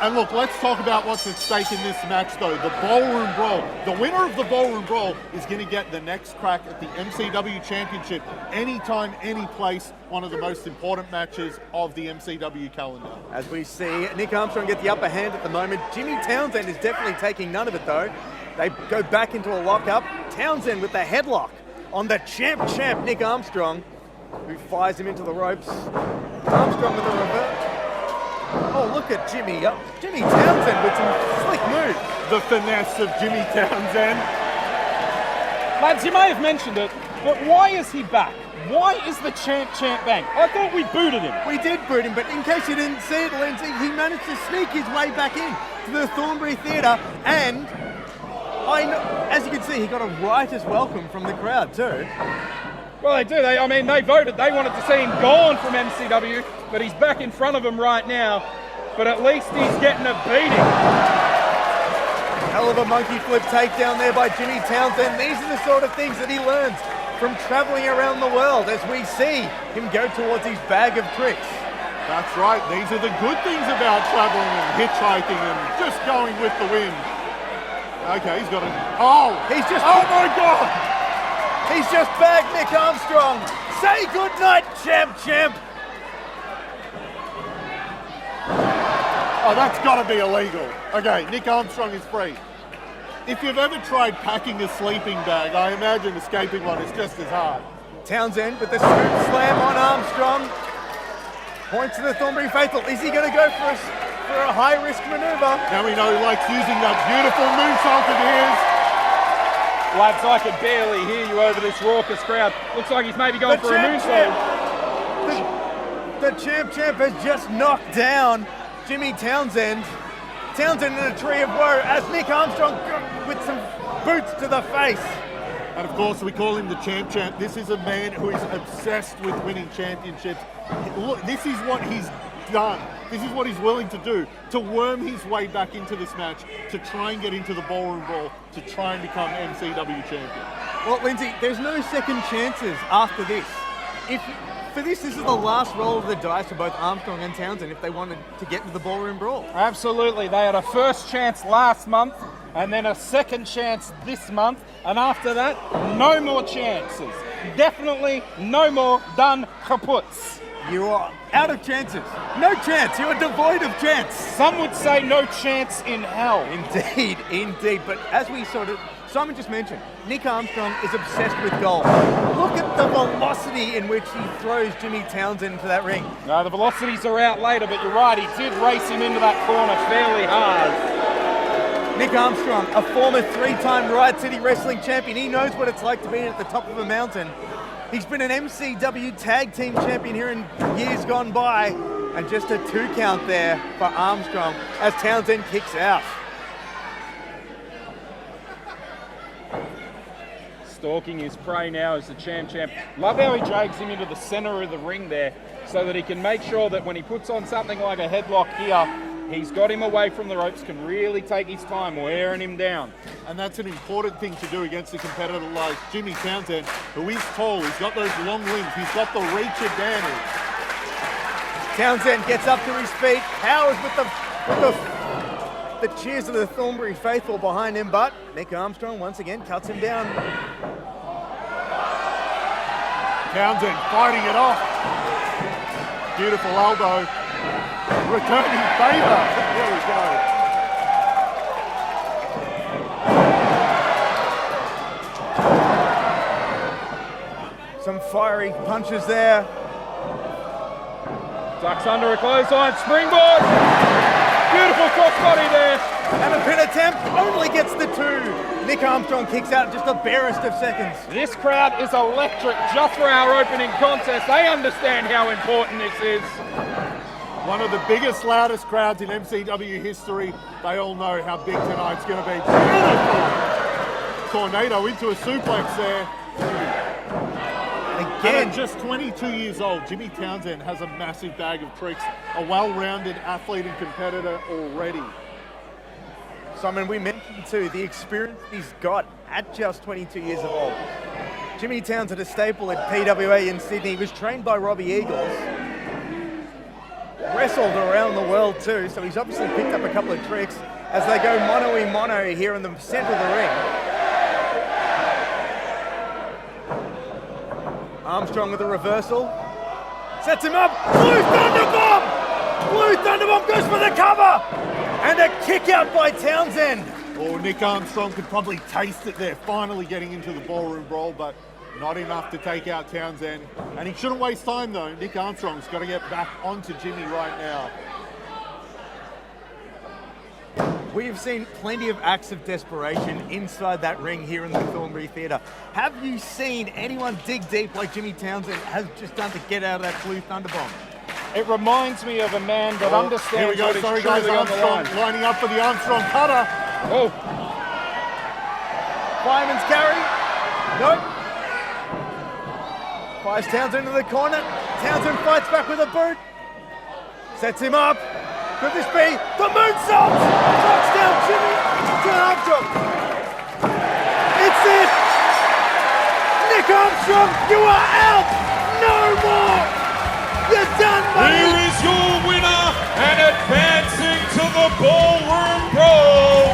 And look, let's talk about what's at stake in this match, though. The Ballroom Brawl. The winner of the Ballroom Brawl is going to get the next crack at the MCW Championship anytime, any place. One of the most important matches of the MCW calendar. As we see Nick Armstrong get the upper hand at the moment. Jimmy Townsend is definitely taking none of it, though. They go back into a lockup. Townsend with the headlock on the champ Nick Armstrong, who fires him into the ropes. Armstrong with a reverse. Oh, look at Jimmy. Jimmy Townsend with some slick moves. The finesse of Jimmy Townsend. Lads, you may have mentioned it, but why is he back? Why is the champ back? I thought we booted him. We did boot him, but in case you didn't see it, Lindsay, he managed to sneak his way back in to the Thornbury Theatre, and as you can see, he got a riotous welcome from the crowd too. Well, they do. They voted. They wanted to see him gone from MCW, but he's back in front of them right now. But at least he's getting a beating. Hell of a monkey flip takedown there by Jimmy Townsend. These are the sort of things that he learns from traveling around the world, as we see him go towards his bag of tricks. That's right. These are the good things about traveling and hitchhiking and just going with the wind. Okay, he's got it. Oh, oh my God! He's just bagged Nick Armstrong. Say goodnight, champ. Oh, that's got to be illegal. Okay, Nick Armstrong is free. If you've ever tried packing a sleeping bag, I imagine escaping one is just as hard. Townsend with the scoop slam on Armstrong. Points to the Thornbury faithful. Is he going to go for a high-risk maneuver? Now we know he likes using that beautiful moonsault of his. Lads, I could barely hear you over this raucous crowd. Looks like he's maybe going for a moonsault. The champ has just knocked down Jimmy Townsend. Townsend in a tree of woe as Nick Armstrong with some boots to the face. And of course, we call him the champ. This is a man who is obsessed with winning championships. Look, this is what he's done. This is what he's willing to do, to worm his way back into this match, to try and get into the Ballroom Brawl, to try and become MCW champion. Well, Lindsay, there's no second chances after this. This is the last roll of the dice for both Armstrong and Townsend if they wanted to get into the Ballroom Brawl. Absolutely. They had a first chance last month and then a second chance this month. And after that, no more chances. Definitely no more done kaputs. You are out of chances. No chance. You are devoid of chance. Some would say no chance in hell. Indeed. But as Simon just mentioned, Nick Armstrong is obsessed with goal. Look at the velocity in which he throws Jimmy Townsend into that ring. No, the velocities are out later, but you're right. He did race him into that corner fairly hard. Nick Armstrong, a former 3-time Riot City Wrestling champion. He knows what it's like to be at the top of a mountain. He's been an MCW Tag Team Champion here in years gone by, and just a 2 count there for Armstrong as Townsend kicks out. Stalking his prey now as the champ. Love how he drags him into the center of the ring there so that he can make sure that when he puts on something like a headlock here, he's got him away from the ropes, can really take his time wearing him down. And that's an important thing to do against a competitor like Jimmy Townsend, who is tall, he's got those long limbs, he's got the reach advantage. Townsend gets up to his feet, powers with the cheers of the Thornbury faithful behind him, but Nick Armstrong once again cuts him down. Townsend fighting it off. Beautiful elbow. Returning favor. Here we go. Some fiery punches there. Ducks under a clothesline, springboard. Beautiful crossbody there. And a pin attempt only gets the 2. Nick Armstrong kicks out in just the barest of seconds. This crowd is electric just for our opening contest. They understand how important this is. One of the biggest, loudest crowds in MCW history. They all know how big tonight's going to be. Beautiful! Tornado into a suplex there. Again, at just 22 years old, Jimmy Townsend has a massive bag of tricks. A well-rounded athlete and competitor already. Simon, we mentioned too the experience he's got at just 22 years of old. Jimmy Townsend, a staple at PWA in Sydney, was trained by Robbie Eagles. wrestled around the world too, so he's obviously picked up a couple of tricks as they go mono-y-mono here in the center of the ring. Armstrong with a reversal. Sets him up. Blue Thunderbomb! Blue Thunderbomb goes for the cover! And a kick out by Townsend. Oh, Nick Armstrong could probably taste it there, finally getting into the Ballroom Brawl, but not enough to take out Townsend. And he shouldn't waste time though. Nick Armstrong's got to get back onto Jimmy right now. We've seen plenty of acts of desperation inside that ring here in the Thornbury Theatre. Have you seen anyone dig deep like Jimmy Townsend has just done to get out of that Blue Thunderbomb? It reminds me of a man that understands Here we go, what is sorry truly guys, on the Armstrong line. lining up for the Armstrong cutter. Oh, Fireman's carry. Nope. Fires Townsend into the corner. Townsend fights back with a boot. Sets him up. Could this be the moonsault? Touchdown, Jimmy to Armstrong. It's it. Nick Armstrong, you are out. No more.